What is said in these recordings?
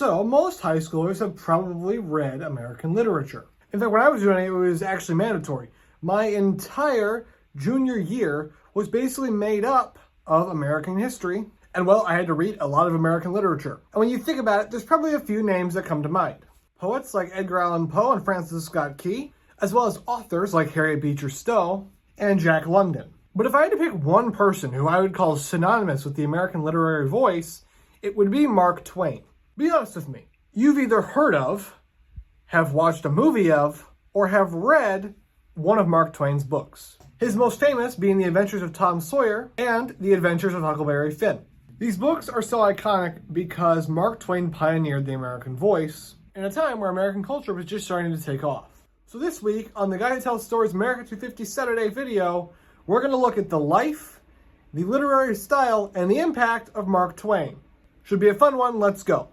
So most high schoolers have probably read American literature. In fact, when I was doing it, it was actually mandatory. My entire junior year was basically made up of American history. And well, I had to read a lot of American literature. And when you think about it, there's probably a few names that come to mind. Poets like Edgar Allan Poe and Francis Scott Key, as well as authors like Harriet Beecher Stowe and Jack London. But if I had to pick one person who I would call synonymous with the American literary voice, it would be Mark Twain. Be honest with me. You've either heard of, have watched a movie of, or have read one of Mark Twain's books. His most famous being The Adventures of Tom Sawyer and The Adventures of Huckleberry Finn. These books are so iconic because Mark Twain pioneered the American voice in a time where American culture was just starting to take off. So this week, on the Guy Who Tells Stories America 250 Saturday video, we're going to look at the life, the literary style, and the impact of Mark Twain. Should be a fun one, let's go.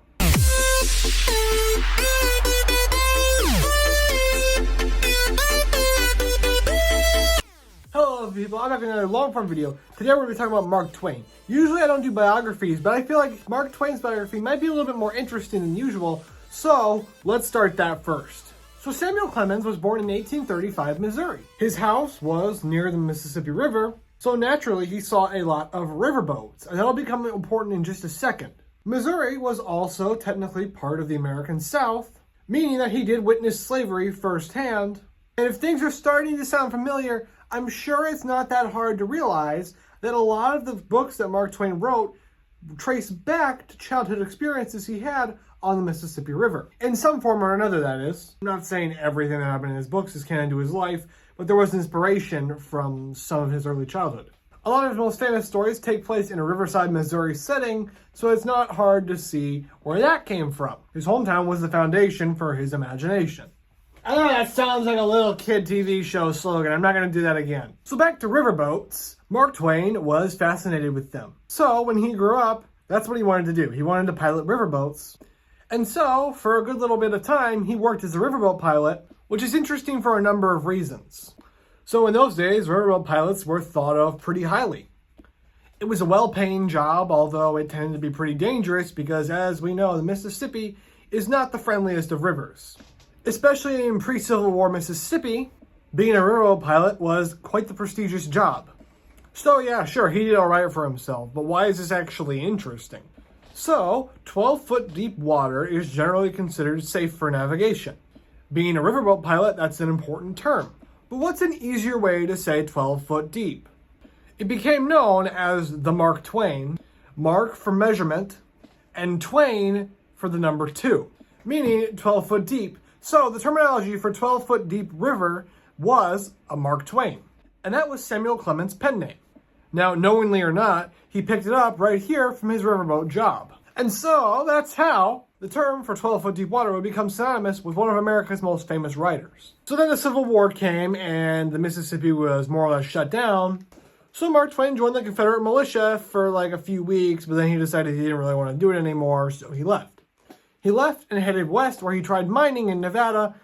Hello people, I'm back with another long form video. Today we're going to be talking about Mark Twain. Usually I don't do biographies, but I feel like Mark Twain's biography might be a little bit more interesting than usual, so let's start that first. So Samuel Clemens was born in 1835, Missouri. His house was near the Mississippi River, so naturally he saw a lot of riverboats, and that'll become important in just a second. Missouri was also technically part of the American South, meaning that he did witness slavery firsthand. And if things are starting to sound familiar, I'm sure it's not that hard to realize that a lot of the books that Mark Twain wrote trace back to childhood experiences he had on the Mississippi River. In some form or another, that is. I'm not saying everything that happened in his books is canon to his life, but there was inspiration from some of his early childhood. A lot of his most famous stories take place in a Riverside, Missouri setting, so it's not hard to see where that came from. His hometown was the foundation for his imagination. I know that sounds like a little kid TV show slogan. I'm not going to do that again. So back to riverboats. Mark Twain was fascinated with them. So when he grew up, that's what he wanted to do. He wanted to pilot riverboats. And so, for a good little bit of time, he worked as a riverboat pilot, which is interesting for a number of reasons. So in those days, riverboat pilots were thought of pretty highly. It was a well-paying job, although it tended to be pretty dangerous because, as we know, the Mississippi is not the friendliest of rivers. Especially in pre-Civil War Mississippi, being a riverboat pilot was quite the prestigious job. So yeah, sure, he did all right for himself, but why is this actually interesting? So, 12-foot deep water is generally considered safe for navigation. Being a riverboat pilot, that's an important term. But what's an easier way to say 12 foot deep? It became known as the Mark Twain, Mark for measurement, and Twain for the number 2, meaning 12 foot deep. So the terminology for 12 foot deep river was a Mark Twain. And that was Samuel Clemens' pen name. Now, knowingly or not, he picked it up right here from his riverboat job. And so that's how the term for 12 foot deep water would become synonymous with one of America's most famous writers. So then the Civil War came and the Mississippi was more or less shut down. So Mark Twain joined the Confederate militia for like a few weeks, but then he decided he didn't really want to do it anymore, so he left. He left and headed west where he tried mining in Nevada,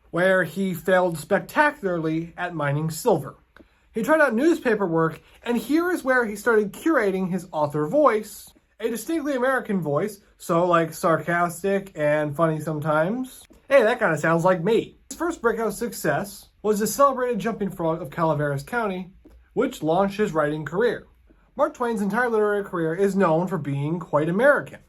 where he failed spectacularly at mining silver. He tried out newspaper work, and here is where he started curating his author voice, a distinctly American voice, so like sarcastic and funny sometimes. Hey, that kind of sounds like me. His first breakout success was the celebrated Jumping Frog of Calaveras County, which launched his writing career. Mark Twain's entire literary career is known for being quite American.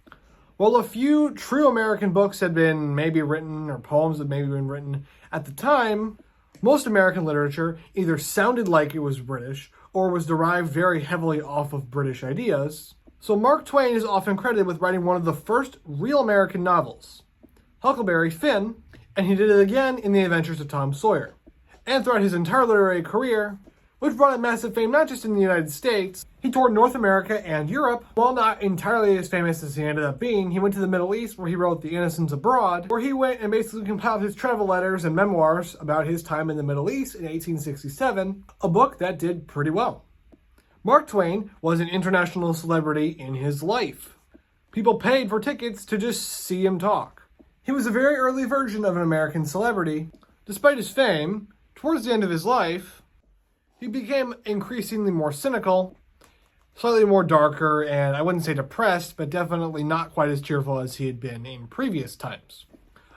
While a few true American books had been maybe written, or poems had maybe been written at the time, most American literature either sounded like it was British or was derived very heavily off of British ideas. So Mark Twain is often credited with writing one of the first real American novels, Huckleberry Finn, and he did it again in The Adventures of Tom Sawyer. And throughout his entire literary career, which brought him massive fame not just in the United States, he toured North America and Europe. While not entirely as famous as he ended up being, he went to the Middle East where he wrote The Innocents Abroad, where he went and basically compiled his travel letters and memoirs about his time in the Middle East in 1867, a book that did pretty well. Mark Twain was an international celebrity in his life. People paid for tickets to just see him talk. He was a very early version of an American celebrity. Despite his fame, towards the end of his life, he became increasingly more cynical Slightly more darker, and I wouldn't say depressed, but definitely not quite as cheerful as he had been in previous times.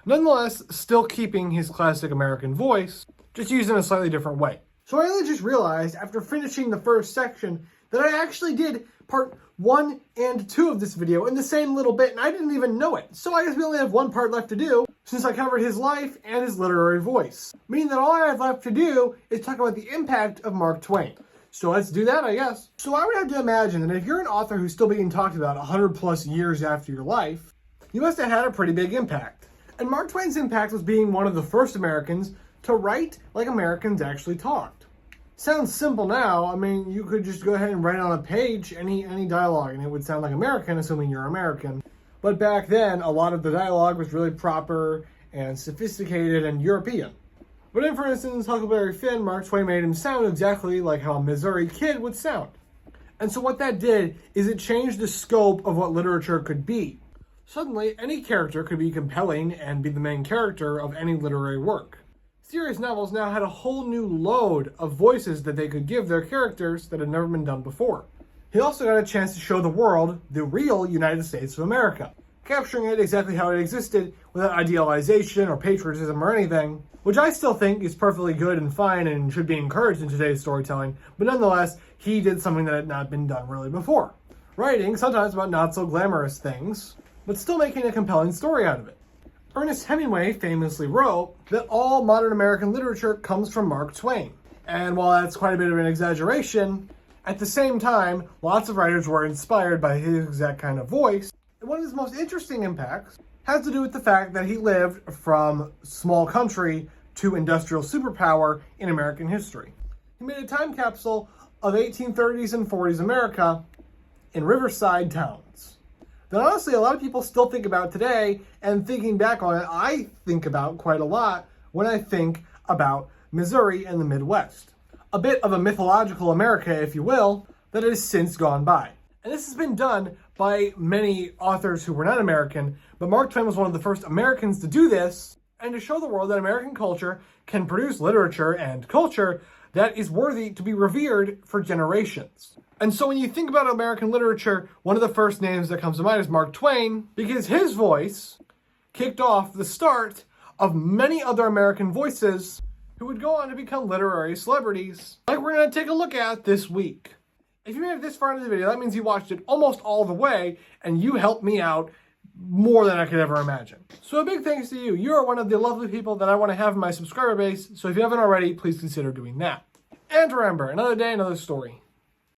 Nonetheless, still keeping his classic American voice, just used in a slightly different way. So I really just realized after finishing the first section that I actually did part 1 and 2 of this video in the same little bit, and I didn't even know it. So I guess we only have one part left to do, since I covered his life and his literary voice. Meaning that all I have left to do is talk about the impact of Mark Twain. So let's do that, I guess. So I would have to imagine that if you're an author who's still being talked about 100 plus years after your life, you must have had a pretty big impact. And Mark Twain's impact was being one of the first Americans to write like Americans actually talked. Sounds simple now. I mean, you could just go ahead and write on a page any dialogue and it would sound like American, assuming you're American. But back then, a lot of the dialogue was really proper and sophisticated and European. But in, for instance, Huckleberry Finn, Mark Twain made him sound exactly like how a Missouri kid would sound. And so what that did is it changed the scope of what literature could be. Suddenly, any character could be compelling and be the main character of any literary work. Serious novels now had a whole new load of voices that they could give their characters that had never been done before. He also got a chance to show the world the real United States of America, capturing it exactly how it existed without idealization or patriotism or anything, which I still think is perfectly good and fine and should be encouraged in today's storytelling, but nonetheless, he did something that had not been done really before. Writing, sometimes about not so glamorous things, but still making a compelling story out of it. Ernest Hemingway famously wrote that all modern American literature comes from Mark Twain. And while that's quite a bit of an exaggeration, at the same time, lots of writers were inspired by his exact kind of voice. And one of his most interesting impacts has to do with the fact that he lived from small country to industrial superpower in American history. He made a time capsule of 1830s and 40s America in riverside towns that honestly a lot of people still think about today, and thinking back on it, I think about quite a lot when I think about Missouri and the Midwest. A bit of a mythological America, if you will, that has since gone by. And this has been done by many authors who were not American, but Mark Twain was one of the first Americans to do this, and to show the world that American culture can produce literature and culture that is worthy to be revered for generations. And so when you think about American literature, one of the first names that comes to mind is Mark Twain, because his voice kicked off the start of many other American voices who would go on to become literary celebrities, like we're going to take a look at this week. If you made it this far into the video, that means you watched it almost all the way, and you helped me out more than I could ever imagine. So a big thanks to you. You are one of the lovely people that I want to have in my subscriber base, so if you haven't already, please consider doing that. And remember, another day, another story.